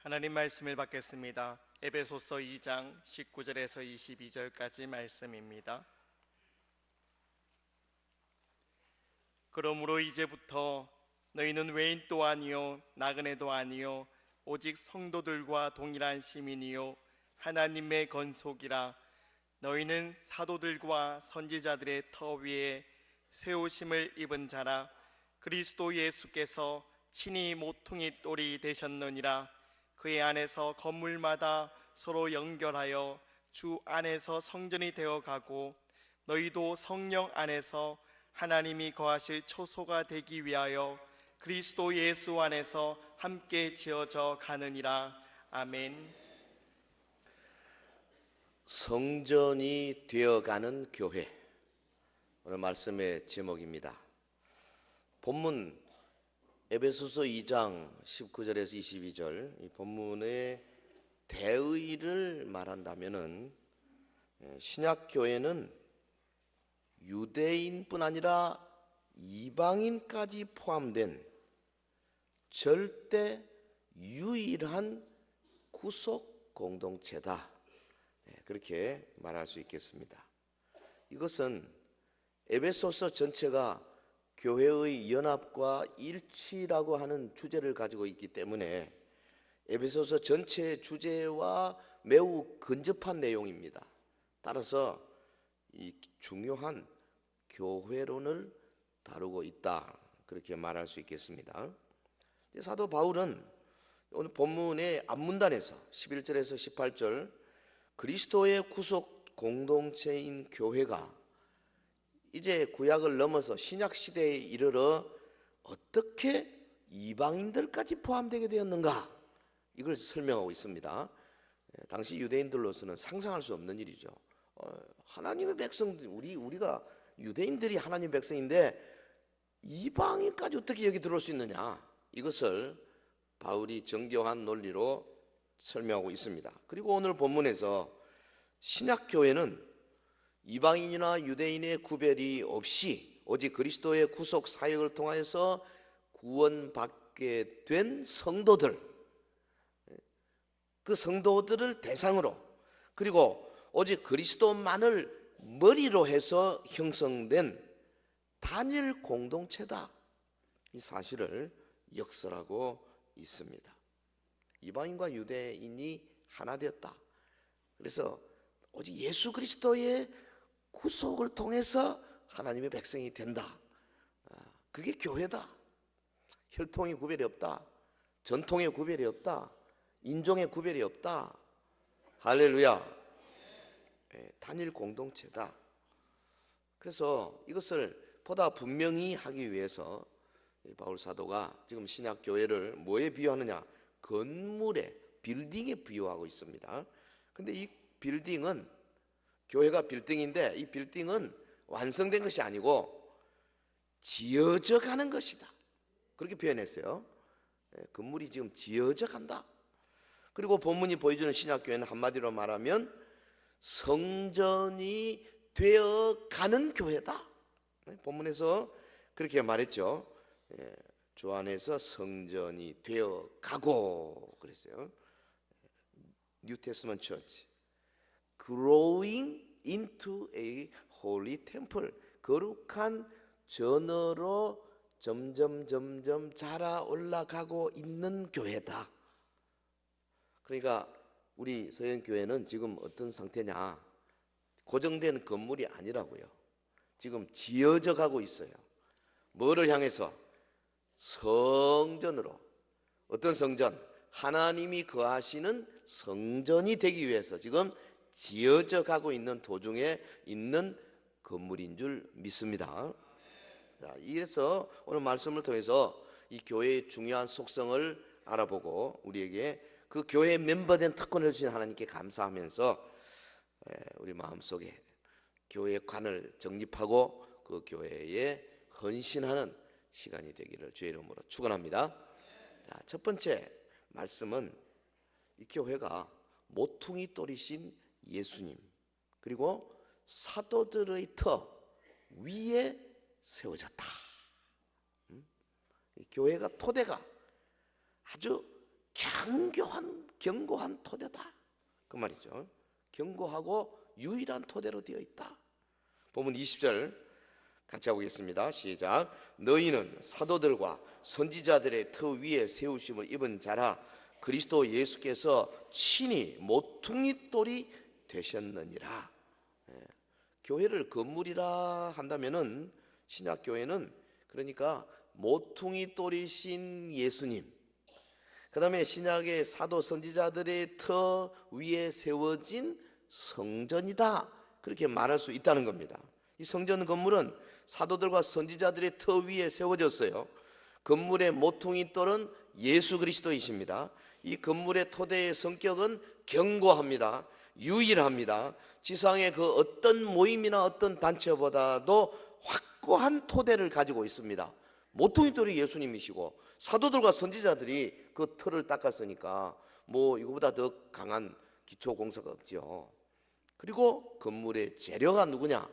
하나님 말씀을 받겠습니다. 에베소서 2장 19절에서 22절까지 말씀입니다. 그러므로 이제부터 너희는 외인도 아니요 나그네도 아니요 오직 성도들과 동일한 시민이요 하나님의 건속이라. 너희는 사도들과 선지자들의 터 위에 세우심을 입은 자라. 그리스도 예수께서 친히 모퉁이 돌이 되셨느니라. 그의 안에서 건물마다 서로 연결하여 주 안에서 성전이 되어가고 너희도 성령 안에서 하나님이 거하실 처소가 되기 위하여 그리스도 예수 안에서 함께 지어져 가느니라. 아멘. 성전이 되어가는 교회, 오늘 말씀의 제목입니다. 본문 에베소서 2장 19절에서 22절, 이 본문의 대의를 말한다면은 신약 교회는 유대인뿐 아니라 이방인까지 포함된 절대 유일한 구속 공동체다, 그렇게 말할 수 있겠습니다. 이것은 에베소서 전체가 교회의 연합과 일치라고 하는 주제를 가지고 있기 때문에 에베소서 전체의 주제와 매우 근접한 내용입니다. 따라서 이 중요한 교회론을 다루고 있다, 그렇게 말할 수 있겠습니다. 사도 바울은 오늘 본문의 앞문단에서 11절에서 18절, 그리스도의 구속 공동체인 교회가 이제 구약을 넘어서 신약 시대에 이르러 어떻게 이방인들까지 포함되게 되었는가, 이걸 설명하고 있습니다. 당시 유대인들로서는 상상할 수 없는 일이죠. 하나님의 백성, 우리가 유대인들이 하나님의 백성인데 이방인까지 어떻게 여기 들어올 수 있느냐, 이것을 바울이 정교한 논리로 설명하고 있습니다. 그리고 오늘 본문에서 신약 교회는 이방인이나 유대인의 구별이 없이 오직 그리스도의 구속 사역을 통하여서 구원받게 된 성도들, 그 성도들을 대상으로, 그리고 오직 그리스도만을 머리로 해서 형성된 단일 공동체다, 이 사실을 역설하고 있습니다. 이방인과 유대인이 하나 되었다. 그래서 오직 예수 그리스도의 구속을 통해서 하나님의 백성이 된다. 그게 교회다. 혈통의 구별이 없다. 전통의 구별이 없다. 인종의 구별이 없다. 할렐루야. 단일 공동체다. 그래서 이것을 보다 분명히 하기 위해서 바울 사도가 지금 신약 교회를 뭐에 비유하느냐? 건물에, 빌딩에 비유하고 있습니다. 근데 이 빌딩은, 교회가 빌딩인데 이 빌딩은 완성된 것이 아니고 지어져 가는 것이다, 그렇게 표현했어요. 건물이 지금 지어져 간다. 그리고 본문이 보여주는 신약교회는 한마디로 말하면 성전이 되어 가는 교회다. 본문에서 그렇게 말했죠. 주 안에서 성전이 되어 가고 그랬어요. New Testament Church, growing into a holy temple, 거룩한 전으로 점점 자라 올라가고 있는 교회다. 그러니까 우리 서현교회는 지금 어떤 상태냐? 고정된 건물이 아니라고요. 지금 지어져 가고 있어요. 뭐를 향해서? 성전으로. 어떤 성전? 하나님이 거하시는 성전이 되기 위해서 지금 지어져 가고 있는 도중에 있는 건물인 줄 믿습니다. 자, 이래서 오늘 말씀을 통해서 이 교회의 중요한 속성을 알아보고 우리에게 그 교회의 멤버된 특권을 주신 하나님께 감사하면서 우리 마음속에 교회의 관을 정립하고 그 교회에 헌신하는 시간이 되기를 주의 이름으로 축원합니다. 자, 첫 번째 말씀은 이 교회가 모퉁이 돌이신 예수님, 그리고 사도들의 터 위에 세워졌다. 이 교회가 토대가 아주 견고한 토대다 그 말이죠. 견고하고 유일한 토대로 되어 있다. 본문 20절 같이 해보겠습니다. 시작. 너희는 사도들과 선지자들의 터 위에 세우심을 입은 자라 그리스도 예수께서 친히 모퉁이 돌이 되셨느니라. 교회를 건물이라 한다면은 신약 교회는 그러니까 모퉁이 돌이신 예수님, 그 다음에 신약의 사도 선지자들의 터 위에 세워진 성전이다, 그렇게 말할 수 있다는 겁니다. 이 성전 건물은 사도들과 선지자들의 터 위에 세워졌어요. 건물의 모퉁이 돌은 예수 그리스도이십니다. 이 건물의 토대의 성격은 견고합니다. 유일합니다. 지상의 그 어떤 모임이나 어떤 단체보다도 확고한 토대를 가지고 있습니다. 모퉁이 돌이 예수님이시고 사도들과 선지자들이 그 틀을 닦았으니까 뭐 이거보다 더 강한 기초 공사가 없죠. 그리고 건물의 재료가 누구냐?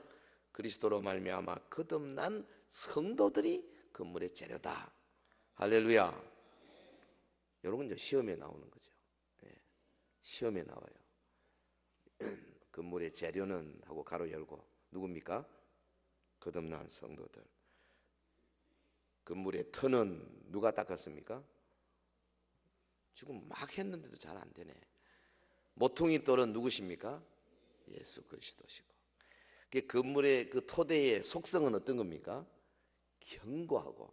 그리스도로 말미암아 거듭난 성도들이 건물의 재료다. 할렐루야. 이런 건 이제 시험에 나오는 거죠. 시험에 나와요. 건물의 재료는 하고 가로 열고 누굽니까? 거듭난 성도들. 건물의 터는 누가 닦았습니까? 지금 막 했는데도 잘 안 되네. 모퉁이 돌은 누구십니까? 예수 그리스도시고. 그 건물의 그 토대의 속성은 어떤 겁니까? 견고하고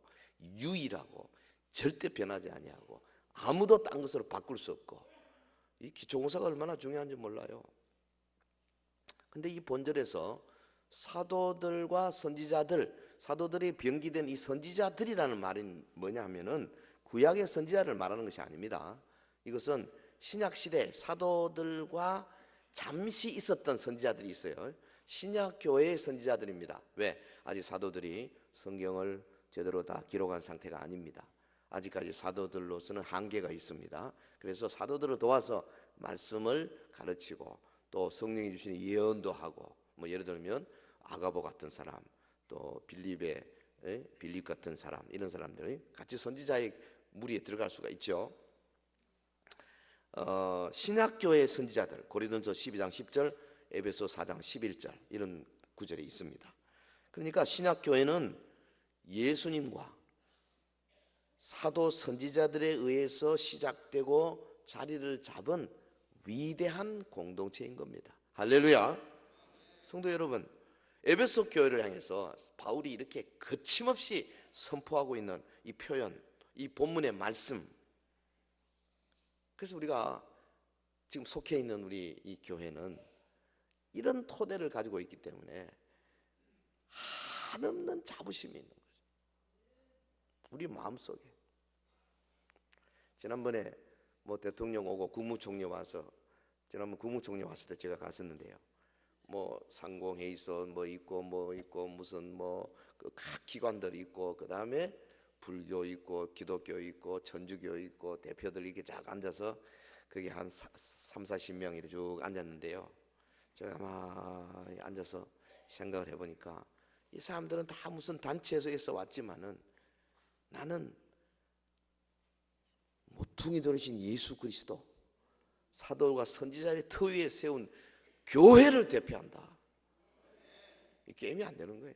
유일하고 절대 변하지 아니하고 아무도 딴 것으로 바꿀 수 없고, 이 기초공사가 얼마나 중요한지 몰라요. 근데 이 본절에서 사도들과 선지자들, 사도들이 병기된 이 선지자들이라는 말은 뭐냐 하면은 구약의 선지자를 말하는 것이 아닙니다. 이것은 신약 시대 사도들과 잠시 있었던 선지자들이 있어요. 신약 교회의 선지자들입니다. 왜? 아직 사도들이 성경을 제대로 다 기록한 상태가 아닙니다. 아직까지 사도들로서는 한계가 있습니다. 그래서 사도들을 도와서 말씀을 가르치고 또 성령이 주시는 예언도 하고, 뭐 예를 들면 아가보 같은 사람, 또 빌립 같은 사람, 이런 사람들이 같이 선지자의 무리에 들어갈 수가 있죠. 신약교회의 선지자들, 고린도서 12장 10절, 에베소 4장 11절 이런 구절이 있습니다. 그러니까 신약교회는 예수님과 사도 선지자들에 의해서 시작되고 자리를 잡은 위대한 공동체인 겁니다. 할렐루야. 성도 여러분, 에베소 교회를 향해서 바울이 이렇게 거침없이 선포하고 있는 이 표현, 이 본문의 말씀, 그래서 우리가 지금 속해 있는 우리 이 교회는 이런 토대를 가지고 있기 때문에 한없는 자부심이 있는 거죠. 우리 마음속에. 지난번에 뭐 대통령 오고 국무총리 와서, 지난번 국무총리 왔을 때 제가 갔었는데요. 뭐 상공회의소 뭐 있고 무슨 뭐 각 기관들이 있고, 그 다음에 불교 있고 기독교 있고 천주교 있고 대표들 이렇게 쫙 앉아서 거기 한 30-40명 이렇게 쭉 앉았는데요. 제가 막 앉아서 생각을 해보니까 이 사람들은 다 무슨 단체에서 왔지만은 나는 모퉁이 돌이신 예수 그리스도, 사도와 선지자의 터 위에 세운 교회를 대표한다. 이 게임이 안 되는 거예요.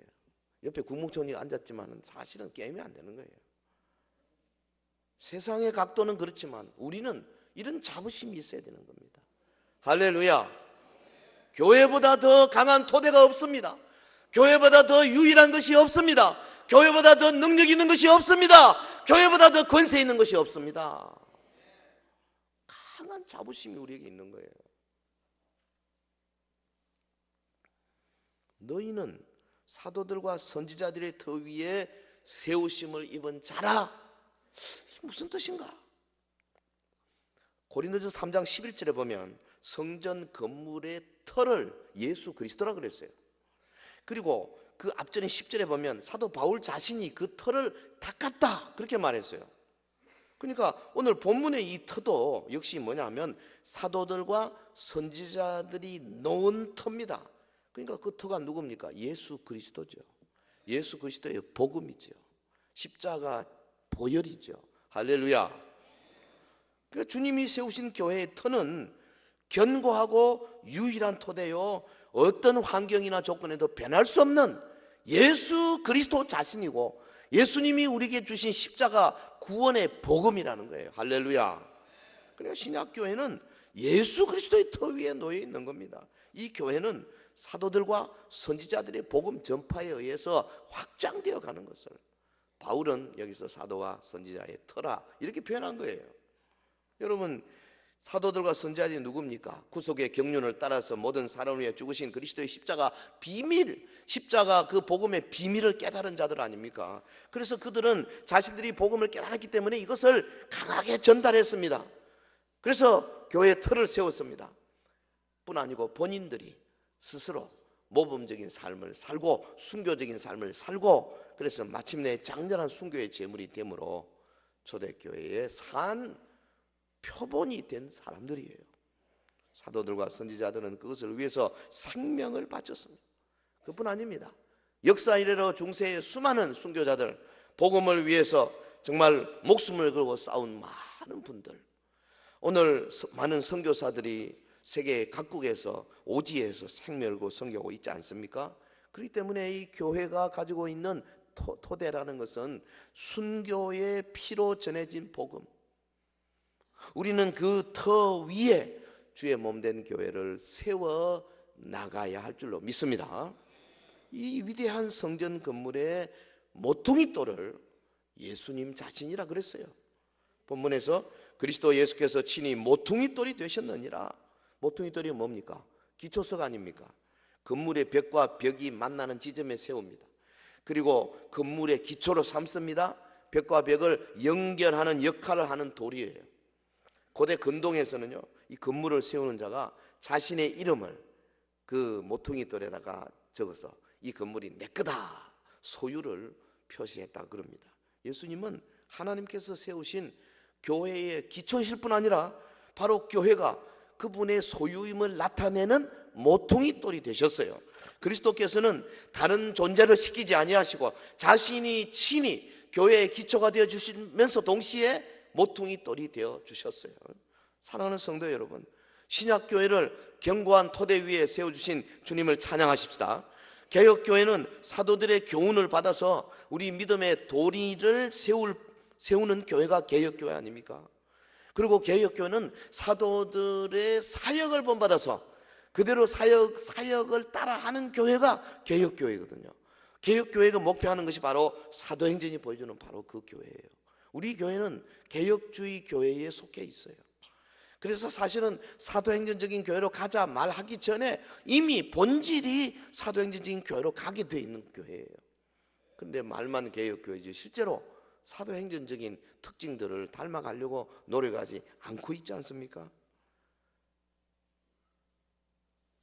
옆에 국무총리가 앉았지만 사실은 게임이 안 되는 거예요. 세상의 각도는 그렇지만 우리는 이런 자부심이 있어야 되는 겁니다. 할렐루야. 교회보다 더 강한 토대가 없습니다. 교회보다 더 유일한 것이 없습니다. 교회보다 더 능력 있는 것이 없습니다. 교회보다 더 권세 있는 것이 없습니다. 강한 자부심이 우리에게 있는 거예요. 너희는 사도들과 선지자들의 터 위에 세우심을 입은 자라. 무슨 뜻인가? 고린도전서 3장 11절에 보면 성전 건물의 터를 예수 그리스도라 그랬어요. 그리고 그 앞전에 10절에 보면 사도 바울 자신이 그 터를 닦았다 그렇게 말했어요. 그러니까 오늘 본문의 이 터도 역시 뭐냐면 사도들과 선지자들이 놓은 터입니다. 그러니까 그 터가 누굽니까? 예수 그리스도죠. 예수 그리스도의 복음이죠. 십자가 보혈이죠. 할렐루야. 그러니까 주님이 세우신 교회의 터는 견고하고 유일한 토대요, 어떤 환경이나 조건에도 변할 수 없는 예수 그리스도 자신이고, 예수님이 우리에게 주신 십자가 구원의 복음이라는 거예요. 할렐루야. 그러니까 신약교회는 예수 그리스도의 터 위에 놓여 있는 겁니다. 이 교회는 사도들과 선지자들의 복음 전파에 의해서 확장되어 가는 것을 바울은 여기서 사도와 선지자의 터라 이렇게 표현한 거예요. 여러분, 사도들과 선지자들이 누굽니까? 구속의 경륜을 따라서 모든 사람을 위해 죽으신 그리스도의 십자가 비밀, 십자가 그 복음의 비밀을 깨달은 자들 아닙니까? 그래서 그들은 자신들이 복음을 깨달았기 때문에 이것을 강하게 전달했습니다. 그래서 교회의 틀을 세웠습니다. 뿐 아니고 본인들이 스스로 모범적인 삶을 살고 순교적인 삶을 살고, 그래서 마침내 장렬한 순교의 제물이 되므로 초대교회의 산 표본이 된 사람들이에요. 사도들과 선지자들은 그것을 위해서 생명을 바쳤습니다. 그뿐 아닙니다. 역사 이래로 중세의 수많은 순교자들, 복음을 위해서 정말 목숨을 걸고 싸운 많은 분들, 오늘 많은 선교사들이 세계 각국에서 오지에서 생명을 걸고 선교하고 있지 않습니까? 그렇기 때문에 이 교회가 가지고 있는 토대라는 것은 순교의 피로 전해진 복음, 우리는 그 터 위에 주의 몸된 교회를 세워 나가야 할 줄로 믿습니다. 이 위대한 성전 건물의 모퉁이돌을 예수님 자신이라 그랬어요. 본문에서 그리스도 예수께서 친히 모퉁이돌이 되셨느니라. 모퉁이돌이 뭡니까? 기초석 아닙니까? 건물의 벽과 벽이 만나는 지점에 세웁니다. 그리고 건물의 기초로 삼습니다. 벽과 벽을 연결하는 역할을 하는 돌이에요. 고대 근동에서는요, 이 건물을 세우는 자가 자신의 이름을 그 모퉁이돌에다가 적어서 이 건물이 내 거다, 소유를 표시했다 그럽니다. 예수님은 하나님께서 세우신 교회의 기초이실 뿐 아니라 바로 교회가 그분의 소유임을 나타내는 모퉁이돌이 되셨어요. 그리스도께서는 다른 존재를 시키지 아니하시고 자신이 친히 교회의 기초가 되어 주시면서 동시에 모퉁이돌이 되어 주셨어요. 사랑하는 성도 여러분, 신약교회를 견고한 토대 위에 세워주신 주님을 찬양하십시다. 개혁교회는 사도들의 교훈을 받아서 우리 믿음의 도리를 세우는 교회가 개혁교회 아닙니까? 그리고 개혁교회는 사도들의 사역을 본받아서 그대로 사역을 따라하는 교회가 개혁교회거든요. 개혁교회가 목표하는 것이 바로 사도행전이 보여주는 바로 그 교회예요. 우리 교회는 개혁주의 교회에 속해 있어요. 그래서 사실은 사도행전적인 교회로 가자 말하기 전에 이미 본질이 사도행전적인 교회로 가게 돼 있는 교회예요. 그런데 말만 개혁교회지 실제로 사도행전적인 특징들을 닮아가려고 노력하지 않고 있지 않습니까?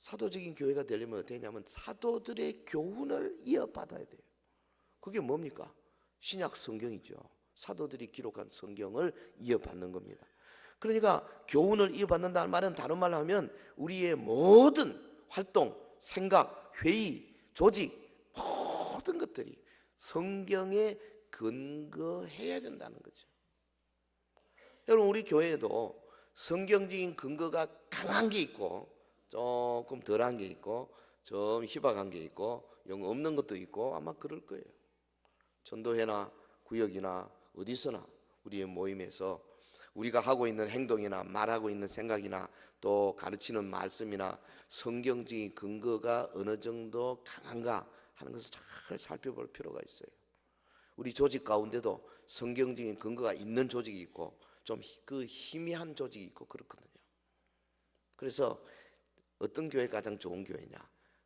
사도적인 교회가 되려면 어떻게 되냐면 사도들의 교훈을 이어받아야 돼요. 그게 뭡니까? 신약 성경이죠. 사도들이 기록한 성경을 이어받는 겁니다. 그러니까 교훈을 이어받는다는 말은 다른 말로 하면 우리의 모든 활동, 생각, 회의, 조직 모든 것들이 성경에 근거해야 된다는 거죠. 여러분, 우리 교회에도 성경적인 근거가 강한 게 있고 조금 덜한 게 있고 좀 희박한 게 있고 영 없는 것도 있고 아마 그럴 거예요. 전도회나 구역이나 어디서나 우리의 모임에서 우리가 하고 있는 행동이나 말하고 있는 생각이나 또 가르치는 말씀이나 성경적인 근거가 어느 정도 강한가 하는 것을 잘 살펴볼 필요가 있어요. 우리 조직 가운데도 성경적인 근거가 있는 조직이 있고 좀 그 희미한 조직이 있고 그렇거든요. 그래서 어떤 교회가 가장 좋은 교회냐?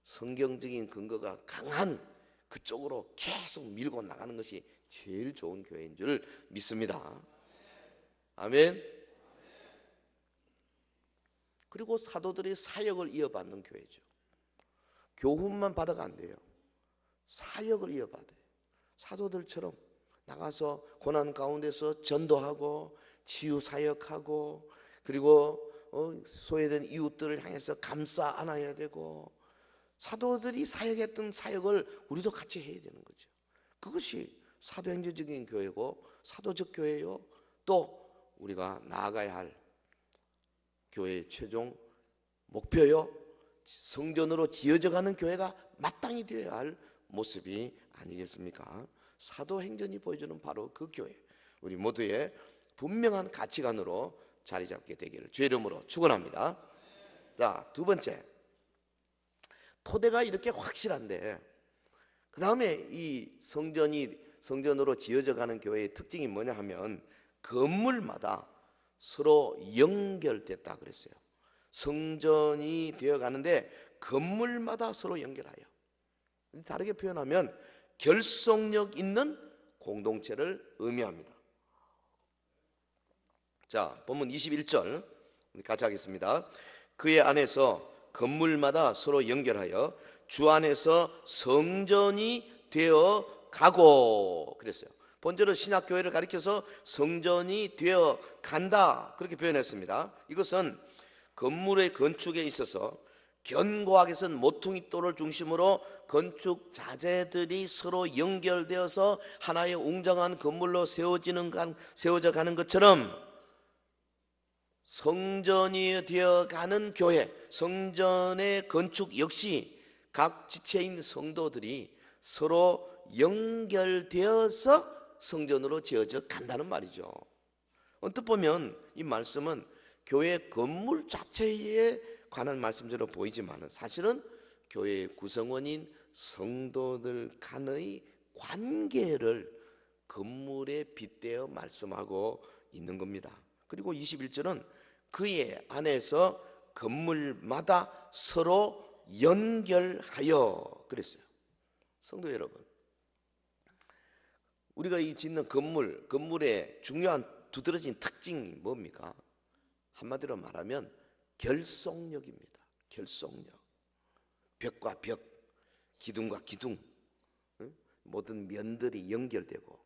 성경적인 근거가 강한 그쪽으로 계속 밀고 나가는 것이 제일 좋은 교회인 줄 믿습니다. 아멘. 그리고 사도들의 사역을 이어받는 교회죠. 교훈만 받아가 안 돼요. 사역을 이어받아요. 사도들처럼 나가서 고난 가운데서 전도하고 치유 사역하고 그리고 소외된 이웃들을 향해서 감싸 안아야 되고, 사도들이 사역했던 사역을 우리도 같이 해야 되는 거죠. 그것이 사도행전적인 교회고 사도적 교회요, 또 우리가 나아가야 할 교회의 최종 목표요, 성전으로 지어져가는 교회가 마땅히 되어야 할 모습이 아니겠습니까? 사도행전이 보여주는 바로 그 교회, 우리 모두의 분명한 가치관으로 자리 잡게 되기를 주의 이름으로 축원합니다. 자, 두 번째, 토대가 이렇게 확실한데 그 다음에 이 성전으로 지어져 가는 교회의 특징이 뭐냐 하면 건물마다 서로 연결됐다 그랬어요. 성전이 되어 가는데 건물마다 서로 연결하여, 다르게 표현하면 결속력 있는 공동체를 의미합니다. 자, 본문 21절 같이 하겠습니다. 그의 안에서 건물마다 서로 연결하여 주 안에서 성전이 되어 가고 그랬어요. 본절은 신약교회를 가리켜서 성전이 되어 간다 그렇게 표현했습니다. 이것은 건물의 건축에 있어서 견고하게선 모퉁이돌을 중심으로 건축 자재들이 서로 연결되어서 하나의 웅장한 건물로 세워져 가는 것처럼 성전이 되어 가는 교회, 성전의 건축 역시 각 지체인 성도들이 서로 연결되어서 성전으로 지어져 간다는 말이죠. 언뜻 보면 이 말씀은 교회 건물 자체에 관한 말씀처럼 보이지만 사실은 교회의 구성원인 성도들 간의 관계를 건물에 빗대어 말씀하고 있는 겁니다. 그리고 21절은 그의 안에서 건물마다 서로 연결하여 그랬어요. 성도 여러분, 우리가 이 짓는 건물의 중요한 두드러진 특징이 뭡니까? 한마디로 말하면 결속력입니다. 결속력. 벽과 벽, 기둥과 기둥, 모든 면들이 연결되고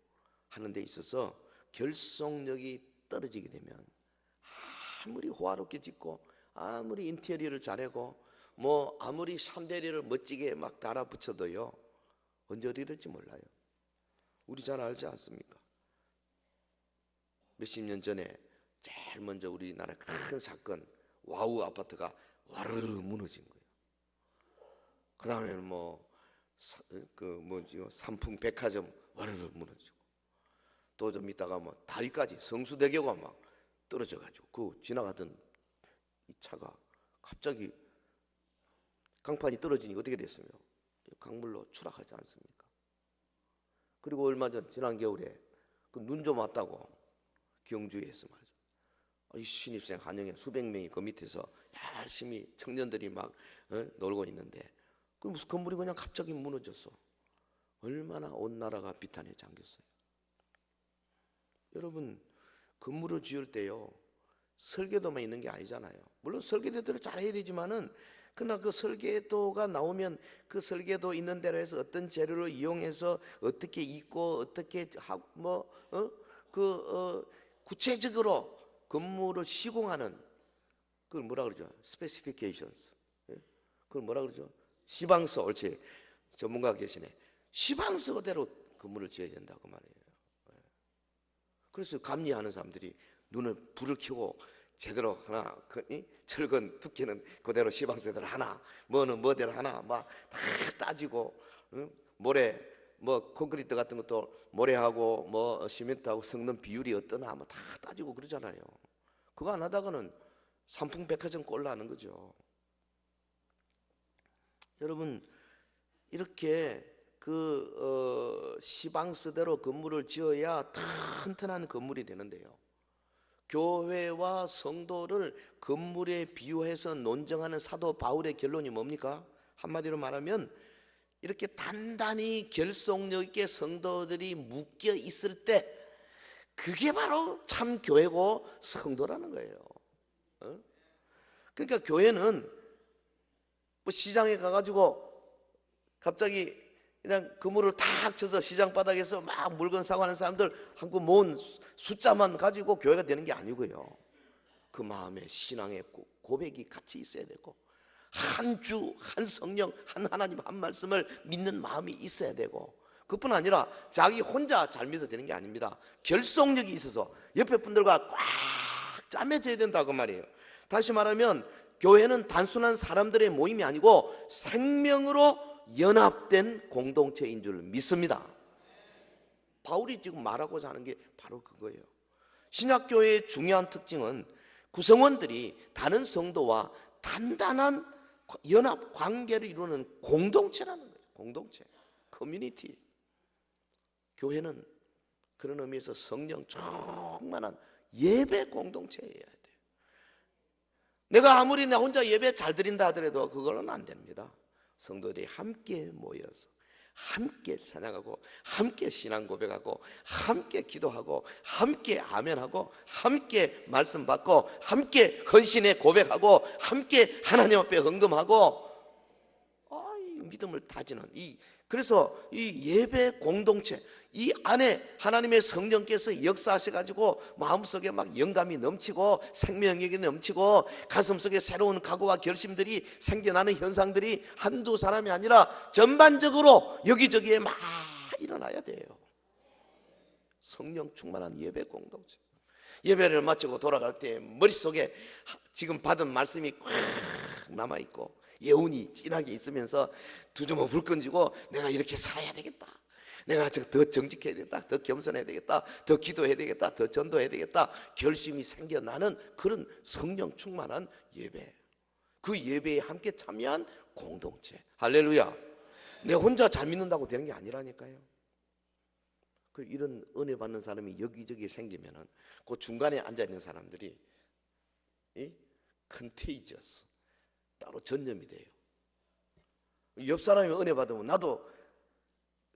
하는 데 있어서 결속력이 떨어지게 되면 아무리 호화롭게 짓고 아무리 인테리어를 잘하고 뭐 아무리 샹데리를 멋지게 막 달아붙여도요, 언제 어디 될지 몰라요. 우리 잘 알지 않습니까? 몇십 년 전에 제일 먼저 우리나라 큰 사건, 와우 아파트가 와르르 무너진 거예요. 그 다음에 삼풍 백화점 와르르 무너지고, 또 좀 있다가 뭐 다리까지 성수대교가 막 떨어져가지고 그 지나가던 이 차가 갑자기 강판이 떨어지니까 어떻게 됐습니까? 강물로 추락하지 않습니까? 그리고 얼마 전 지난 겨울에 그 눈 좀 왔다고 경주에서 말이죠. 이 신입생 한영에 수백 명이 그 밑에서 열심히 청년들이 막 놀고 있는데 그 무슨 건물이 그냥 갑자기 무너졌어. 얼마나 온 나라가 비탄에 잠겼어요. 여러분, 건물을 지을 때요, 설계도만 있는 게 아니잖아요. 물론 설계도대로 잘해야 되지만은 그러나 그 설계도가 나오면 그 설계도 있는 대로 해서 어떤 재료를 이용해서 어떻게 입고 어떻게 하고 구체적으로 건물을 시공하는, 그걸 뭐라 그러죠? specifications. 그걸 뭐라 그러죠? 시방서. 옳지. 전문가가 계시네. 시방서 그대로 건물을 지어야 된다고 말이에요. 그래서 감리하는 사람들이 눈을 불을 켜고 제대로 하나, 철근 두께는 그대로 시방서대로 하나, 뭐는 뭐대로 하나, 막 다 따지고, 모래, 뭐 콘크리트 같은 것도 모래하고 뭐 시멘트하고 섞는 비율이 어떠나 뭐 다 따지고 그러잖아요. 그거 안 하다가는 삼풍백화점 꼴나는 거죠. 여러분, 이렇게 시방서대로 건물을 지어야 튼튼한 건물이 되는데요, 교회와 성도를 건물에 비유해서 논증하는 사도 바울의 결론이 뭡니까? 한마디로 말하면 이렇게 단단히 결속력 있게 성도들이 묶여 있을 때 그게 바로 참 교회고 성도라는 거예요. 그러니까 교회는 뭐 시장에 가가지고 갑자기 그냥 그물을 탁 쳐서 시장 바닥에서 막 물건 사고 하는 사람들 한국 모은 숫자만 가지고 교회가 되는 게 아니고요, 그 마음에 신앙의 고백이 같이 있어야 되고 한 주, 한 성령, 한 하나님 한 말씀을 믿는 마음이 있어야 되고 그뿐 아니라 자기 혼자 잘 믿어도 되는 게 아닙니다. 결속력이 있어서 옆에 분들과 꽉 짜매져야 된다 그 말이에요. 다시 말하면 교회는 단순한 사람들의 모임이 아니고 생명으로 연합된 공동체인 줄 믿습니다. 바울이 지금 말하고자 하는 게 바로 그거예요. 신약교회의 중요한 특징은 구성원들이 다른 성도와 단단한 연합 관계를 이루는 공동체라는 거예요. 공동체, 커뮤니티. 교회는 그런 의미에서 성령 충만한 예배 공동체여야 돼요. 내가 아무리 나 혼자 예배 잘 드린다 하더라도 그걸로는 안 됩니다. 성도들이 함께 모여서 함께 찬양하고 함께 신앙 고백하고 함께 기도하고 함께 아멘하고 함께 말씀 받고 함께 헌신의 고백하고 함께 하나님 앞에 헌금하고 믿음을 다지는 그래서 이 예배 공동체 이 안에 하나님의 성령께서 역사하셔가지고 마음속에 막 영감이 넘치고 생명력이 넘치고 가슴속에 새로운 각오와 결심들이 생겨나는 현상들이 한두 사람이 아니라 전반적으로 여기저기에 막 일어나야 돼요. 성령 충만한 예배 공동체. 예배를 마치고 돌아갈 때 머릿속에 지금 받은 말씀이 꽉 남아있고 예훈이 진하게 있으면서 두 주먹 불 끈지고 내가 이렇게 살아야 되겠다, 내가 더 정직해야 되겠다, 더 겸손해야 되겠다, 더 기도해야 되겠다, 더 전도해야 되겠다 결심이 생겨나는 그런 성령 충만한 예배, 그 예배에 함께 참여한 공동체. 할렐루야. 내 혼자 잘 믿는다고 되는 게 아니라니까요. 이런 은혜 받는 사람이 여기저기 생기면은 그 중간에 앉아있는 사람들이 컨테이지어스, 따로 전염이 돼요. 옆 사람이 은혜 받으면 나도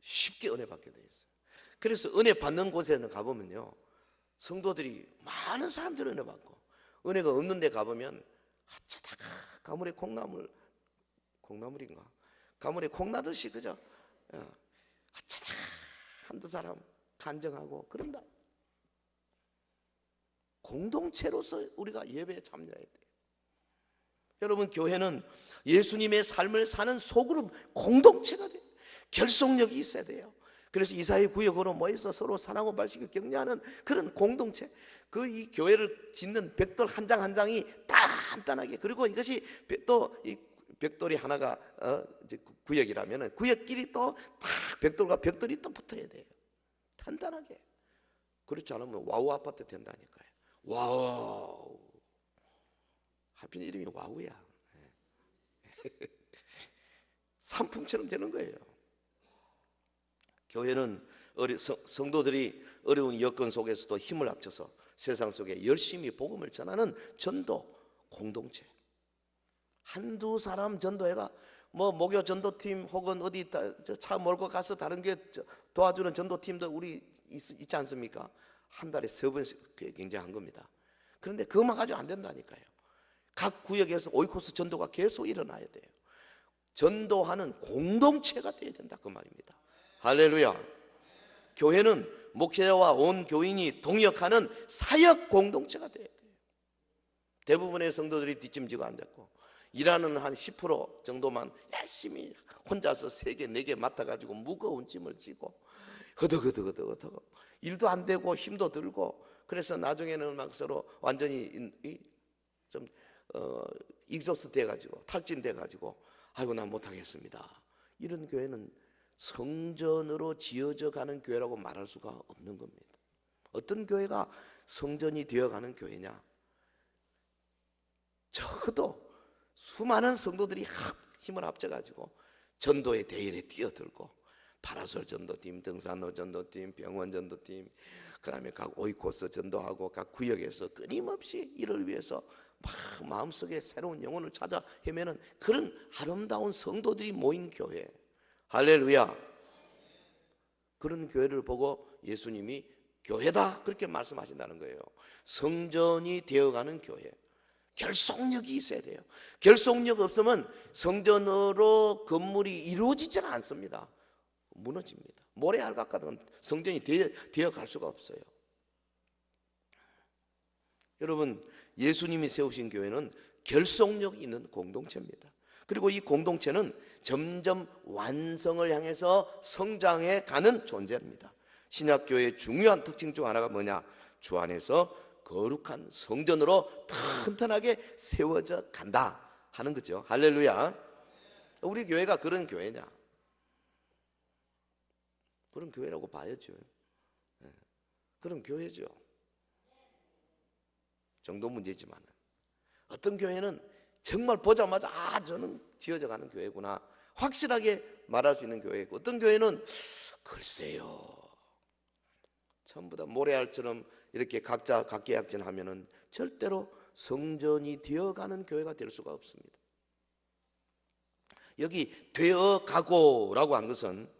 쉽게 은혜 받게 돼 있어요. 그래서 은혜 받는 곳에는 가보면요, 성도들이 많은 사람들이 은혜 받고, 은혜가 없는 데 가보면 아차다가 가물에 콩나물인가? 가물에 콩나듯이 그죠? 아차다가 한두 사람 간증하고 그런다. 공동체로서 우리가 예배에 참여해야 돼요. 여러분, 교회는 예수님의 삶을 사는 소그룹 공동체가 돼요. 결속력이 있어야 돼요. 그래서 이사의 구역으로 모여서 서로 사랑하고 발식을 격려하는 그런 공동체. 이 교회를 짓는 벽돌 한 장 한 장이 단단하게, 그리고 이것이 또 이 벽돌이 하나가 이제 구역이라면은 구역끼리 또 다 벽돌과 벽돌이 또 붙어야 돼요. 단단하게. 그렇지 않으면 와우 아파트 된다니까요. 와우. 하필 이름이 와우야. 산풍처럼 되는 거예요. 교회는 성도들이 어려운 여건 속에서도 힘을 합쳐서 세상 속에 열심히 복음을 전하는 전도 공동체. 한두 사람 전도회가 목요 전도팀 혹은 어디 차 몰고 가서 다른 게 도와주는 전도팀도 우리 있지 않습니까? 한 달에 3번씩 굉장한 겁니다. 그런데 그것만 가지고 안 된다니까요. 각 구역에서 오이코스 전도가 계속 일어나야 돼요. 전도하는 공동체가 돼야 된다 그 말입니다. 할렐루야. 교회는 목회자와 온 교인이 동역하는 사역 공동체가 돼야 돼요. 대부분의 성도들이 뒷짐지고 앉았고 일하는 한 10% 정도만 열심히 혼자서 3개, 4개 맡아가지고 무거운 짐을 지고 허덕허덕 일도 안 되고 힘도 들고, 그래서 나중에는 막 서로 완전히 좀 익소스 돼가지고 탈진돼가지고 아이고 난 못하겠습니다. 이런 교회는 성전으로 지어져 가는 교회라고 말할 수가 없는 겁니다. 어떤 교회가 성전이 되어가는 교회냐? 적어도 수많은 성도들이 힘을 합쳐가지고 전도의 대열에 뛰어들고 파라솔 전도팀, 등산로 전도팀, 병원 전도팀, 그 다음에 각 오이코스 전도하고 각 구역에서 끊임없이 이를 위해서 막 마음속에 새로운 영혼을 찾아 헤매는 그런 아름다운 성도들이 모인 교회. 할렐루야. 그런 교회를 보고 예수님이 교회다 그렇게 말씀하신다는 거예요. 성전이 되어가는 교회. 결속력이 있어야 돼요. 결속력 없으면 성전으로 건물이 이루어지지는 않습니다. 무너집니다. 모래알같 같은 성전이 되어갈 수가 없어요. 여러분, 예수님이 세우신 교회는 결속력이 있는 공동체입니다. 그리고 이 공동체는 점점 완성을 향해서 성장해 가는 존재입니다. 신약교회의 중요한 특징 중 하나가 뭐냐? 주 안에서 거룩한 성전으로 튼튼하게 세워져 간다 하는 거죠. 할렐루야. 우리 교회가 그런 교회냐? 그런 교회라고 봐야죠. 그런 교회죠. 정도 문제지만 어떤 교회는 정말 보자마자 저는 지어져 가는 교회구나 확실하게 말할 수 있는 교회고, 어떤 교회는 글쎄요 전부 다 모래알처럼 이렇게 각자 각계약전하면은 절대로 성전이 되어가는 교회가 될 수가 없습니다. 여기 되어가고라고 한 것은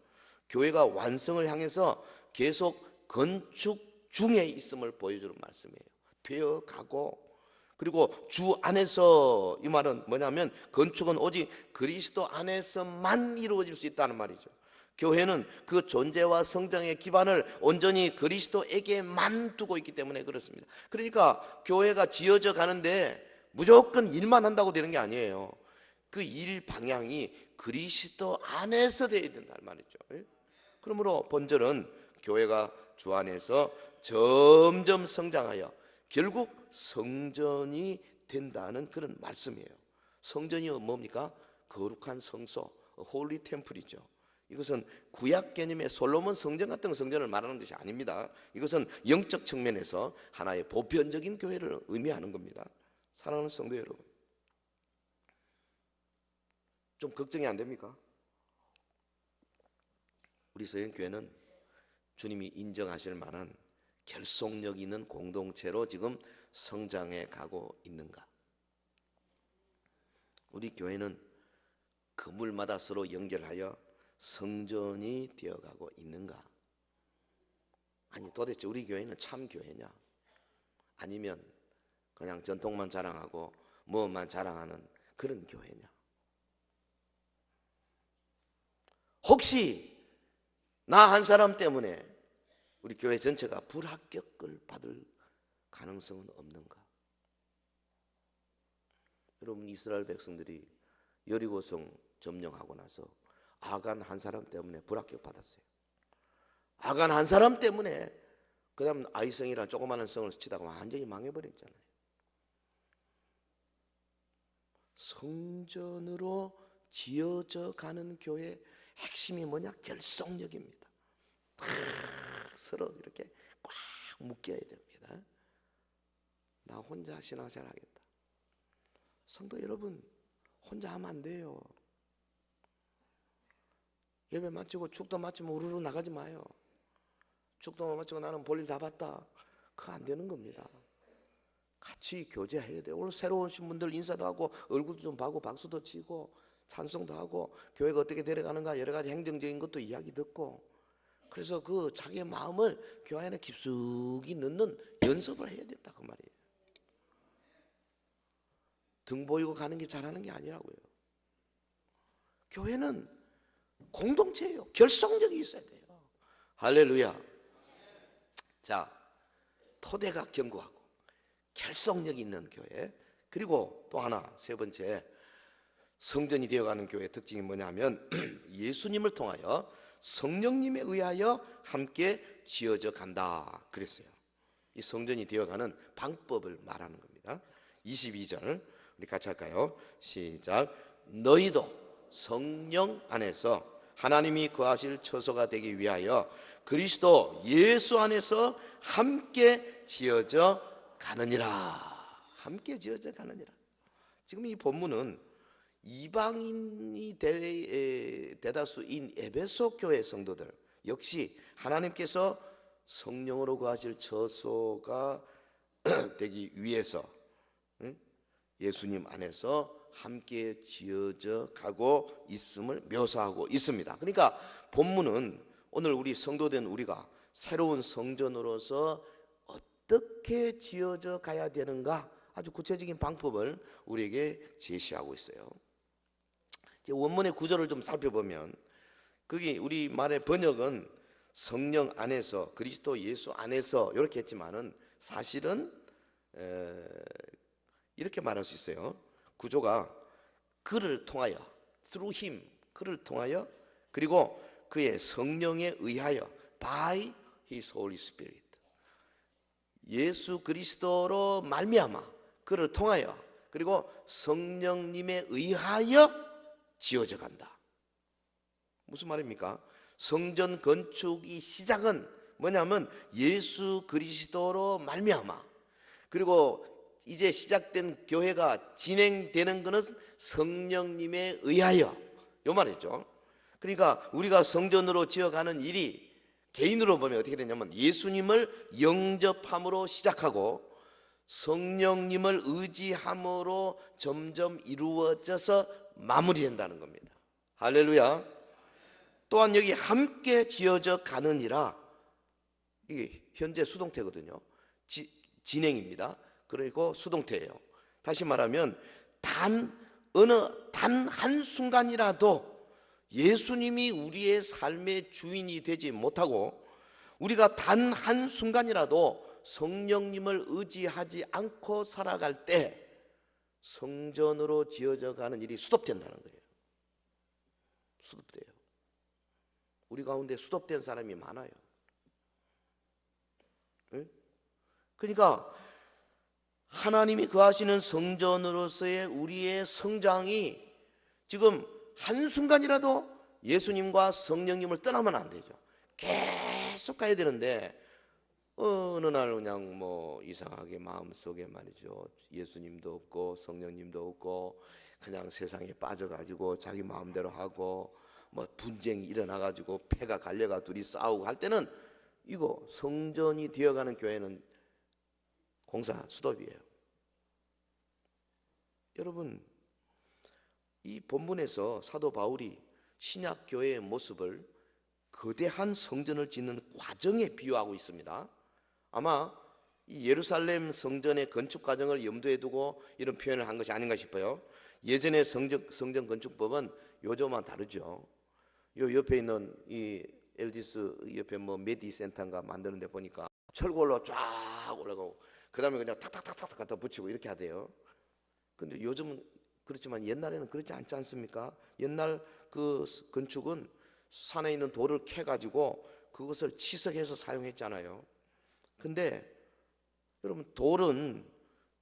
교회가 완성을 향해서 계속 건축 중에 있음을 보여주는 말씀이에요. 되어가고, 그리고 주 안에서, 이 말은 뭐냐면 건축은 오직 그리스도 안에서만 이루어질 수 있다는 말이죠. 교회는 그 존재와 성장의 기반을 온전히 그리스도에게만 두고 있기 때문에 그렇습니다. 그러니까 교회가 지어져 가는데 무조건 일만 한다고 되는 게 아니에요. 그 일 방향이 그리스도 안에서 되어야 된다는 말이죠. 그러므로 본절은 교회가 주 안에서 점점 성장하여 결국 성전이 된다는 그런 말씀이에요. 성전이 뭡니까? 거룩한 성소, 홀리 템플이죠. 이것은 구약 개념의 솔로몬 성전 같은 성전을 말하는 것이 아닙니다. 이것은 영적 측면에서 하나의 보편적인 교회를 의미하는 겁니다. 사랑하는 성도 여러분, 좀 걱정이 안 됩니까? 우리 서영교회는 주님이 인정하실 만한 결속력 있는 공동체로 지금 성장해 가고 있는가? 우리 교회는 건물마다 서로 연결하여 성전이 되어가고 있는가? 아니 도대체 우리 교회는 참 교회냐? 아니면 그냥 전통만 자랑하고 뭐만 자랑하는 그런 교회냐? 혹시 나 한 사람 때문에 우리 교회 전체가 불합격을 받을 가능성은 없는가? 여러분, 이스라엘 백성들이 여리고성 점령하고 나서 아간 한 사람 때문에 불합격 받았어요. 아간 한 사람 때문에 그 다음 아이성이라는 조그마한 성을 치다가 완전히 망해버렸잖아요. 성전으로 지어져 가는 교회의 핵심이 뭐냐? 결속력입니다. 딱 서로 이렇게 꽉 묶여야 됩니다. 나 혼자 신앙생활 하겠다. 성도 여러분, 혼자 하면 안 돼요. 예배 마치고 축도 마치면 우르르 나가지 마요. 축도 마치고 나는 볼일 다 봤다. 그거 안 되는 겁니다. 같이 교제해야 돼요. 오늘 새로 오신 분들 인사도 하고 얼굴도 좀 봐고 박수도 치고 찬송도 하고 교회가 어떻게 데려가는가 여러 가지 행정적인 것도 이야기 듣고, 그래서 그 자기의 마음을 교회 안에 깊숙이 넣는 연습을 해야 된다 그 말이에요. 등 보이고 가는 게 잘하는 게 아니라고요. 교회는 공동체예요. 결속력이 있어야 돼요. 할렐루야. 자, 토대가 견고하고 결속력 있는 교회, 그리고 또 하나 세 번째 성전이 되어가는 교회의 특징이 뭐냐면 예수님을 통하여 성령님에 의하여 함께 지어져 간다 그랬어요. 이 성전이 되어가는 방법을 말하는 겁니다. 22절 우리 같이 할까요? 시작. 너희도 성령 안에서 하나님이 거하실 처소가 되기 위하여 그리스도 예수 안에서 함께 지어져 가느니라. 함께 지어져 가느니라. 지금 이 본문은 이방인이 대다수인 에베소 교회 성도들 역시 하나님께서 성령으로 거하실 처소가 되기 위해서 예수님 안에서 함께 지어져 가고 있음을 묘사하고 있습니다. 그러니까 본문은 오늘 우리 성도된 우리가 새로운 성전으로서 어떻게 지어져 가야 되는가 아주 구체적인 방법을 우리에게 제시하고 있어요. 원문의 구절을 좀 살펴보면 거기 우리말의 번역은 성령 안에서 그리스도 예수 안에서 이렇게 했지만은 사실은 이렇게 말할 수 있어요. 구조가 그를 통하여, through him, 그를 통하여, 그리고 그의 성령에 의하여, by his Holy Spirit, 예수 그리스도로 말미암아, 그를 통하여, 그리고 성령님에 의하여 지어져 간다. 무슨 말입니까? 성전 건축이 시작은 뭐냐면 예수 그리스도로 말미암아, 그리고 이제 시작된 교회가 진행되는 것은 성령님에 의하여, 요 말이죠. 그러니까 우리가 성전으로 지어가는 일이 개인으로 보면 어떻게 되냐면 예수님을 영접함으로 시작하고 성령님을 의지함으로 점점 이루어져서 마무리된다는 겁니다. 할렐루야. 또한 여기 함께 지어져 가느니라, 이게 현재 수동태거든요. 진행입니다. 그리고 수동태예요. 다시 말하면 단 한 순간이라도 예수님이 우리의 삶의 주인이 되지 못하고, 우리가 단 한 순간이라도 성령님을 의지하지 않고 살아갈 때 성전으로 지어져 가는 일이 수습된다는 거예요. 수습돼요. 우리 가운데 수습된 사람이 많아요. 그러니까 하나님이 거하시는 성전으로서의 우리의 성장이 지금 한순간이라도 예수님과 성령님을 떠나면 안 되죠. 계속 가야 되는데 어느 날 그냥 뭐 이상하게 마음속에 말이죠, 예수님도 없고 성령님도 없고 그냥 세상에 빠져가지고 자기 마음대로 하고 뭐 분쟁이 일어나가지고 패가 갈려가 둘이 싸우고 할 때는 이거 성전이 되어가는 교회는 공사 수도비예요. 여러분, 이 본문에서 사도 바울이 신약 교회의 모습을 거대한 성전을 짓는 과정에 비유하고 있습니다. 아마 이 예루살렘 성전의 건축 과정을 염두에 두고 이런 표현을 한 것이 아닌가 싶어요. 예전의 성전 건축법은 요즘만 다르죠. 요 옆에 있는 이 엘디스 옆에 뭐 메디 센터인가 만드는데 보니까 철골로 쫙 올라가고 그 다음에 그냥 탁탁탁탁 갖다 붙이고 이렇게 하대요. 근데 요즘은 그렇지만 옛날에는 그렇지 않지 않습니까? 옛날 그 건축은 산에 있는 돌을 캐가지고 그것을 치석해서 사용했잖아요. 근데 여러분, 돌은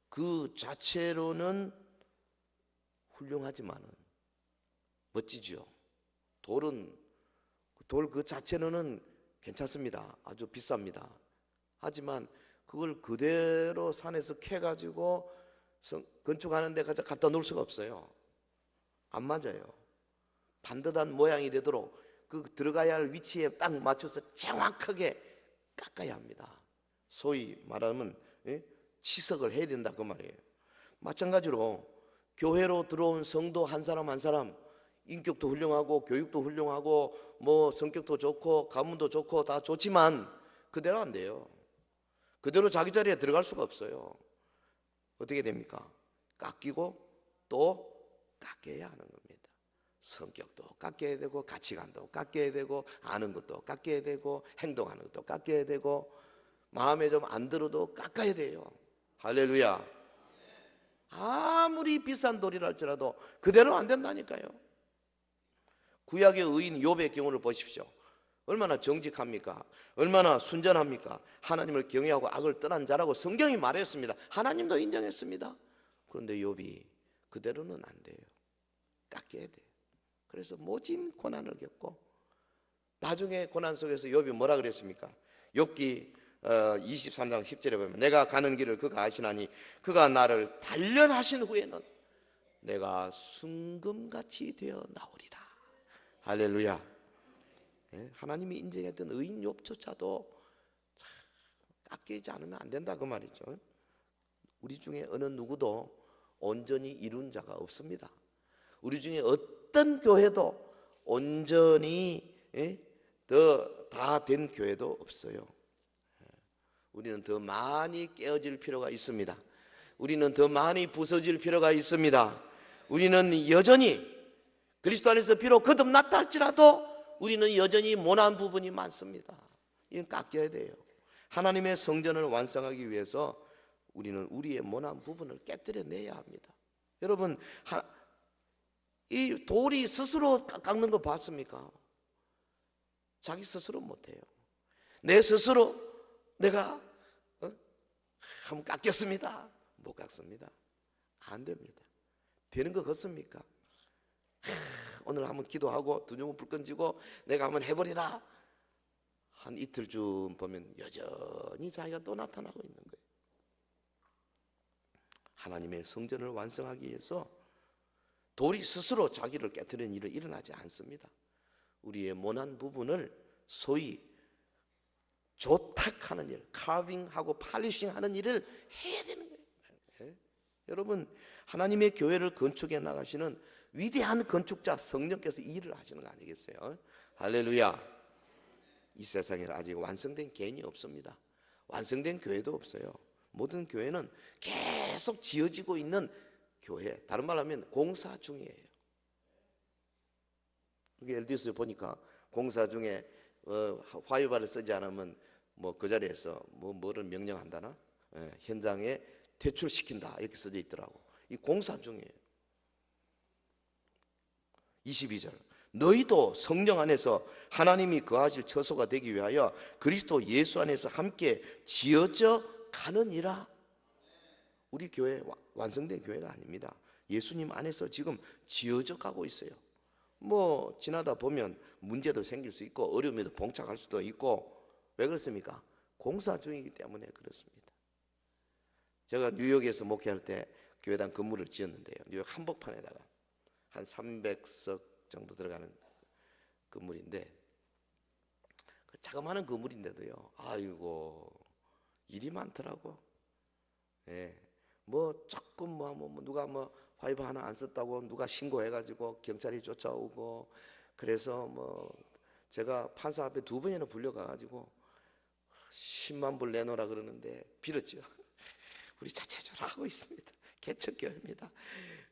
그 자체로는 훌륭하지만은 멋지죠. 돌은 돌 그 자체로는 괜찮습니다. 아주 비쌉니다. 하지만 그걸 그대로 산에서 캐가지고 건축하는 데 갖다 놓을 수가 없어요. 안 맞아요. 반듯한 모양이 되도록 그 들어가야 할 위치에 딱 맞춰서 정확하게 깎아야 합니다. 소위 말하면 치석을 해야 된다 그 말이에요. 마찬가지로 교회로 들어온 성도 한 사람 한 사람 인격도 훌륭하고 교육도 훌륭하고 뭐 성격도 좋고 가문도 좋고 다 좋지만 그대로 안 돼요. 그대로 자기 자리에 들어갈 수가 없어요. 어떻게 됩니까? 깎이고 또 깎여야 하는 겁니다. 성격도 깎여야 되고 가치관도 깎여야 되고 아는 것도 깎여야 되고 행동하는 것도 깎여야 되고 마음에 좀 안 들어도 깎아야 돼요. 할렐루야. 아무리 비싼 돌이라 할지라도 그대로 안 된다니까요. 구약의 의인 욥의 경우를 보십시오. 얼마나 정직합니까? 얼마나 순전합니까? 하나님을 경외하고 악을 떠난 자라고 성경이 말했습니다. 하나님도 인정했습니다. 그런데 욥이 그대로는 안 돼요. 깎여야 돼요. 그래서 모진 고난을 겪고 나중에 고난 속에서 욥이 뭐라 그랬습니까? 욥기 23장 10절에 보면 내가 가는 길을 그가 아시나니 그가 나를 단련하신 후에는 내가 순금같이 되어 나오리라. 할렐루야. 하나님이 인정했던 의인 욥조차도 깎이지 않으면 안 된다 그 말이죠. 우리 중에 어느 누구도 온전히 이룬 자가 없습니다. 우리 중에 어떤 교회도 온전히 다 된 교회도 없어요. 우리는 더 많이 깨어질 필요가 있습니다. 우리는 더 많이 부서질 필요가 있습니다. 우리는 여전히 그리스도 안에서 비록 거듭났다 할지라도 우리는 여전히 모난 부분이 많습니다. 이건 깎여야 돼요. 하나님의 성전을 완성하기 위해서 우리는 우리의 모난 부분을 깨뜨려내야 합니다. 여러분, 이 돌이 스스로 깎는 거 봤습니까? 자기 스스로 못해요. 내 스스로 내가 한번 깎겠습니다. 못 깎습니다. 안 됩니다. 되는 거 같습니까? 오늘 한번 기도하고 두 녀석 불 건지고 내가 한번 해버리라. 한 이틀쯤 보면 여전히 자기가 또 나타나고 있는 거예요. 하나님의 성전을 완성하기 위해서 돌이 스스로 자기를 깨트리는 일은 일어나지 않습니다. 우리의 모난 부분을 소위 조탁하는 일, 카빙하고 팔리싱하는 일을 해야 되는 거예요. 네? 여러분, 하나님의 교회를 건축해 나가시는 위대한 건축자 성령께서 이 일을 하시는 거 아니겠어요? 할렐루야. 이 세상에 아직 완성된 개인이 없습니다. 완성된 교회도 없어요. 모든 교회는 계속 지어지고 있는 교회, 다른 말로 하면 공사 중이에요. 예를 들어서 보니까 공사 중에 화요발을 쓰지 않으면 뭐 그 자리에서 뭐를 명령한다나 현장에 퇴출시킨다 이렇게 써져 있더라고. 이 공사 중이에요. 22절 너희도 성령 안에서 하나님이 거하실 처소가 되기 위하여 그리스도 예수 안에서 함께 지어져 가느니라. 우리 교회 완성된 교회가 아닙니다. 예수님 안에서 지금 지어져 가고 있어요. 뭐 지나다 보면 문제도 생길 수 있고 어려움에도 봉착할 수도 있고. 왜 그렇습니까? 공사 중이기 때문에 그렇습니다. 제가 뉴욕에서 목회할 때 교회당 건물을 지었는데요, 뉴욕 한복판에다가 한 300석 정도 들어가는 건물인데, 그 자그마한 건물인데도요, 아이고 일이 많더라고. 예, 뭐 조금 뭐 누가 뭐 화이브 하나 안 썼다고 누가 신고해가지고 경찰이 쫓아오고, 그래서 뭐 제가 판사 앞에 2번이나 불려가가지고 10만 불 내놓으라 그러는데 빌었죠. 우리 자체적으로 하고 있습니다. 개척교회입니다.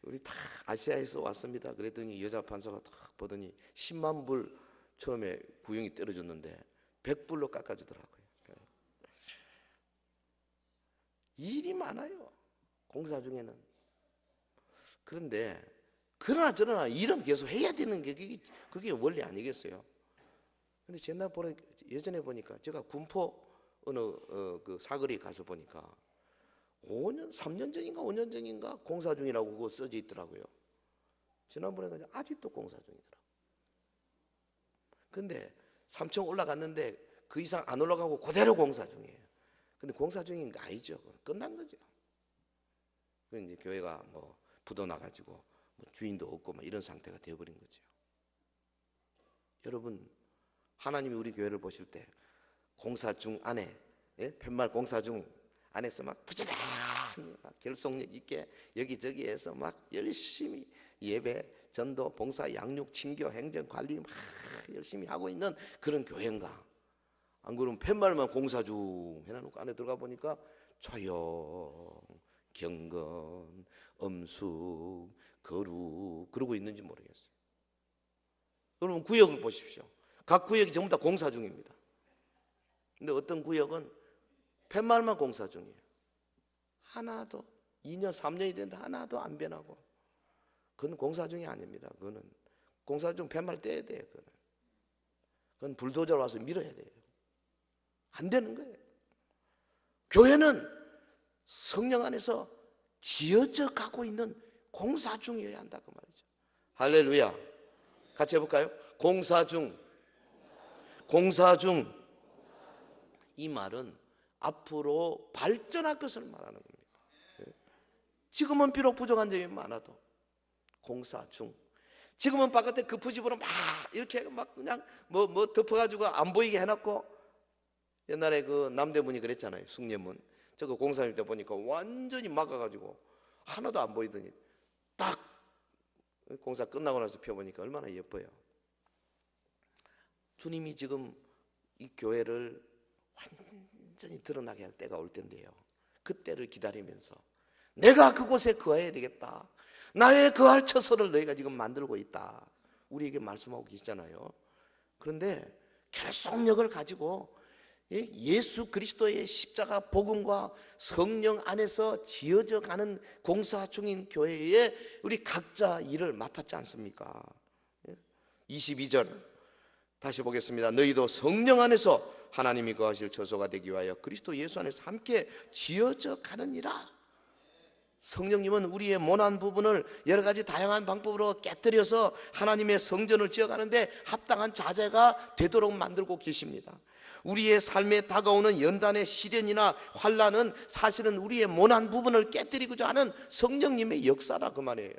우리 다 아시아에서 왔습니다. 그랬더니 여자 판사가 딱 보더니 10만 불 처음에 구형이 떨어졌는데 100불로 깎아주더라고요. 일이 많아요, 공사 중에는. 그런데 그러나 저러나 일은 계속 해야 되는 게 그게 원리 아니겠어요? 근데 예전에 보니까 제가 군포 어느 그 사거리 가서 보니까 3년 전인가 5년 전인가 공사 중이라고 그거 써져 있더라고요. 지난번에 가서 아직도 공사 중이더라고요. 근데 3층 올라갔는데 그 이상 안 올라가고 그대로 공사 중이에요. 근데 공사 중인 거 아니죠. 끝난 거죠. 그 이제 교회가 뭐 부도 나가지고 뭐 주인도 없고 막 이런 상태가 되어버린 거죠. 여러분, 하나님이 우리 교회를 보실 때 공사 중 안에, 팻말 공사 중 안에서 막 부지런히 막 결속력 있게 여기저기에서 막 열심히 예배, 전도, 봉사, 양육, 친교, 행정, 관리 막 열심히 하고 있는 그런 교회인가? 안 그러면 팻말만 공사 중 해놔놓고 안에 들어가 보니까 조용, 경건, 엄숙, 거룩 그러고 있는지 모르겠어요. 여러분, 구역을 보십시오. 각 구역이 전부 다 공사 중입니다. 근데 어떤 구역은 팻말만 공사 중이에요. 하나도 2년 3년이 됐는데 하나도 안 변하고. 그건 공사 중이 아닙니다. 그거는 공사 중 팻말 떼야 돼요. 그건 불도저로 와서 밀어야 돼요. 안 되는 거예요. 교회는 성령 안에서 지어져 가고 있는 공사 중이어야 한다 그 말이죠. 할렐루야. 같이 해볼까요? 공사 중. 공사 중. 이 말은 앞으로 발전할 것을 말하는 겁니다. 지금은 비록 부족한 점이 많아도 공사 중. 지금은 바깥에 그 부집으로 막 이렇게 막 그냥 뭐 덮어가지고 안 보이게 해놨고, 옛날에 그 남대문이 그랬잖아요. 숭례문. 저거 공사할 때 보니까 완전히 막아가지고 하나도 안 보이더니 딱 공사 끝나고 나서 펴보니까 얼마나 예뻐요. 주님이 지금 이 교회를 완전히 드러나게 할 때가 올 텐데요, 그때를 기다리면서 내가 그곳에 거해야 되겠다, 나의 거할 처소를 너희가 지금 만들고 있다, 우리에게 말씀하고 계시잖아요. 그런데 결속력을 가지고 예수 그리스도의 십자가 복음과 성령 안에서 지어져 가는 공사 중인 교회에 우리 각자 일을 맡았지 않습니까? 22절 다시 보겠습니다. 너희도 성령 안에서 하나님이 거하실 처소가 되기 위하여 그리스도 예수 안에서 함께 지어져 가느니라. 성령님은 우리의 모난 부분을 여러 가지 다양한 방법으로 깨뜨려서 하나님의 성전을 지어가는데 합당한 자재가 되도록 만들고 계십니다. 우리의 삶에 다가오는 연단의 시련이나 환난은 사실은 우리의 모난 부분을 깨뜨리고자 하는 성령님의 역사다 그 말이에요.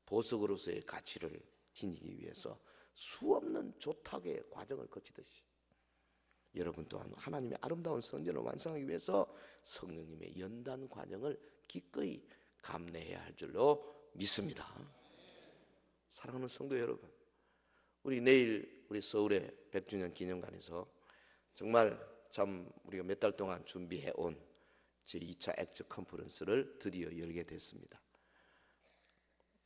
보석으로서의 가치를 지니기 위해서 수없는 조탁의 과정을 거치듯이 여러분 또한 하나님의 아름다운 성전을 완성하기 위해서 성령님의 연단 과정을 기꺼이 감내해야 할 줄로 믿습니다. 사랑하는 성도 여러분, 우리 내일 우리 서울의 100주년 기념관에서 정말 참 우리가 몇 달 동안 준비해 온 제2차 액트 컨퍼런스를 드디어 열게 됐습니다.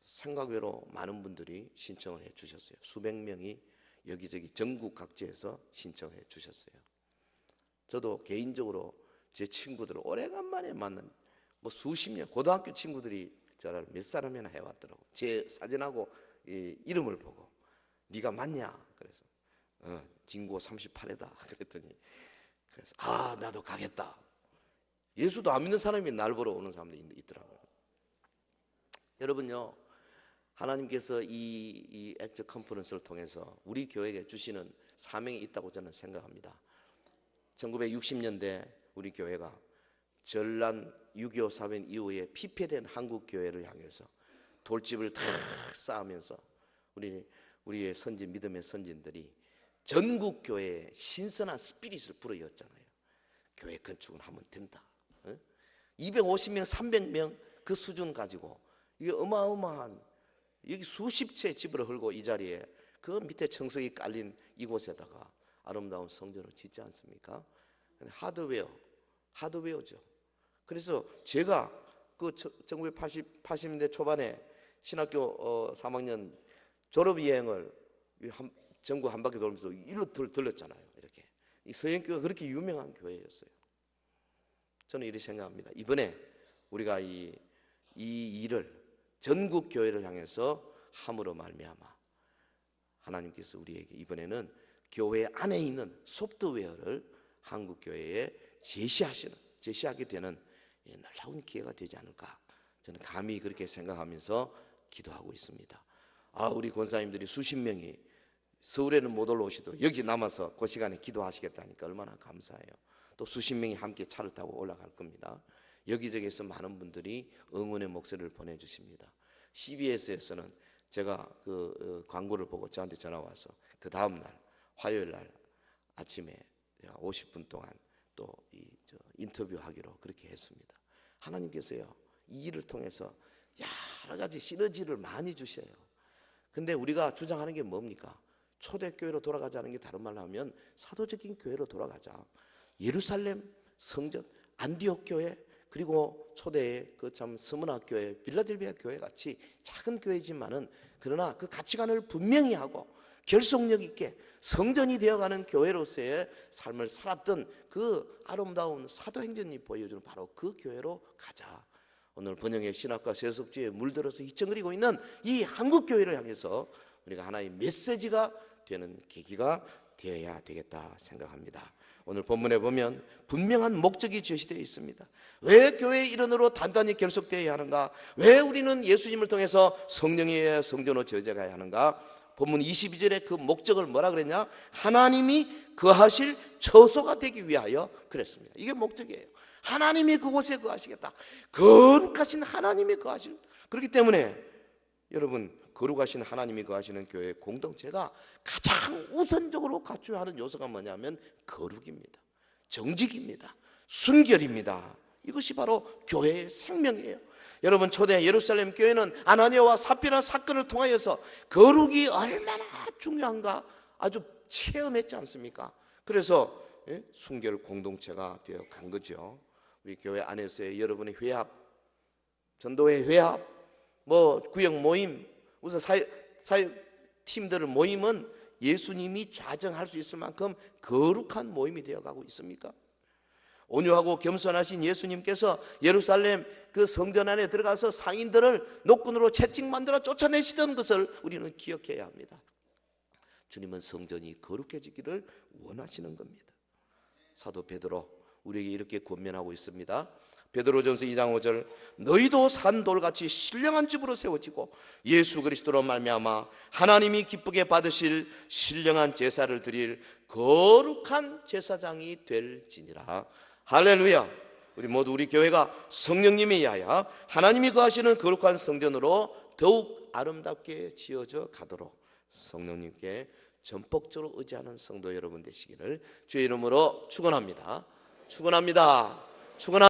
생각외로 많은 분들이 신청을 해 주셨어요. 수백 명이 여기저기 전국 각지에서 신청해 주셨어요. 저도 개인적으로 제 친구들을 오래간만에 만난 수십 년 고등학교 친구들이 저를 몇 사람이나 해왔더라고. 제 사진하고 이름을 보고 네가 맞냐? 그래서 진고 38회다 그랬더니 그래서 나도 가겠다. 예수도 안 믿는 사람이 날 보러 오는 사람들이 있더라고요. 여러분요, 하나님께서 이 액트 컨퍼런스를 통해서 우리 교회에 주시는 사명이 있다고 저는 생각합니다. 1960년대 우리 교회가 전란 6.25 사변 이후에 피폐된 한국 교회를 향해서 돌집을 다 쌓으면서 우리의 선진 믿음의 선진들이 전국 교회에 신선한 스피릿을 불어넣었잖아요. 교회 건축을 하면 된다. 250명, 300명 그 수준 가지고 이게 어마어마한 여기 수십 채 집을 헐고 이 자리에 그 밑에 청석이 깔린 이곳에다가 아름다운 성전을 짓지 않습니까? 하드웨어죠. 그래서 제가 그 1980년대 초반에 신학교 3학년 졸업여행을 전국 한 바퀴 돌면서 일로 들렀잖아요. 이렇게 이 서영교회가 그렇게 유명한 교회였어요. 저는 이렇게 생각합니다. 이번에 우리가 이 일을 전국 교회를 향해서 함으로 말미암아 하나님께서 우리에게 이번에는 교회 안에 있는 소프트웨어를 한국 교회에 제시하게 되는 놀라운 기회가 되지 않을까, 저는 감히 그렇게 생각하면서 기도하고 있습니다. 우리 권사님들이 수십 명이 서울에는 못 올라오시도 여기 남아서 그 시간에 기도하시겠다니까 얼마나 감사해요. 또 수십 명이 함께 차를 타고 올라갈 겁니다. 여기저기에서 많은 분들이 응원의 목소리를 보내주십니다. CBS에서는 제가 그 광고를 보고 저한테 전화 와서 그 다음 날 화요일 날 아침에 50분 동안 또 인터뷰하기로 그렇게 했습니다. 하나님께서요, 이 일을 통해서 여러 가지 시너지를 많이 주셔요. 근데 우리가 주장하는 게 뭡니까? 초대교회로 돌아가자는 게 다른 말로 하면 사도적인 교회로 돌아가자. 예루살렘 성전, 안디옥 교회, 그리고 초대의 그 참 스무나 교회, 빌라델비아 교회 같이 작은 교회지만은 그러나 그 가치관을 분명히 하고 결속력 있게 성전이 되어가는 교회로서의 삶을 살았던 그 아름다운 사도행전이 보여주는 바로 그 교회로 가자. 오늘 번영의 신학과 세속주의에 물들어서 휘청거리고 있는 이 한국 교회를 향해서 우리가 하나의 메시지가 되는 계기가 되어야 되겠다 생각합니다. 오늘 본문에 보면 분명한 목적이 제시되어 있습니다. 왜 교회의 일원으로 단단히 결속되어야 하는가? 왜 우리는 예수님을 통해서 성령의 성전으로 지어져가야 하는가? 본문 22절에 그 목적을 뭐라 그랬냐? 하나님이 거하실 처소가 되기 위하여 그랬습니다. 이게 목적이에요. 하나님이 그곳에 거하시겠다. 거룩하신 하나님이 거하실. 그렇기 때문에 여러분, 거룩하신 하나님이 거하시는 교회 공동체가 가장 우선적으로 갖춰야 하는 요소가 뭐냐면 거룩입니다. 정직입니다. 순결입니다. 이것이 바로 교회의 생명이에요. 여러분, 초대 예루살렘 교회는 아나니아와 삽비라 사건을 통하여서 거룩이 얼마나 중요한가 아주 체험했지 않습니까? 그래서 순결 공동체가 되어 간 거죠. 우리 교회 안에서의 여러분의 회합, 전도회 회합, 구역 모임, 우선 사역 팀들을 모임은 예수님이 좌정할 수 있을 만큼 거룩한 모임이 되어가고 있습니까? 온유하고 겸손하신 예수님께서 예루살렘 그 성전 안에 들어가서 상인들을 노끈으로 채찍 만들어 쫓아내시던 것을 우리는 기억해야 합니다. 주님은 성전이 거룩해지기를 원하시는 겁니다. 사도 베드로 우리에게 이렇게 권면하고 있습니다. 베드로전서 2장 5절, 너희도 산돌같이 신령한 집으로 세워지고 예수 그리스도로 말미암아 하나님이 기쁘게 받으실 신령한 제사를 드릴 거룩한 제사장이 될지니라. 할렐루야. 우리 모두 우리 교회가 성령님에 의하여 하나님이 거하시는 거룩한 성전으로 더욱 아름답게 지어져 가도록 성령님께 전폭적으로 의지하는 성도 여러분 되시기를 주의 이름으로 축원합니다. 축원합니다. 축원합니다.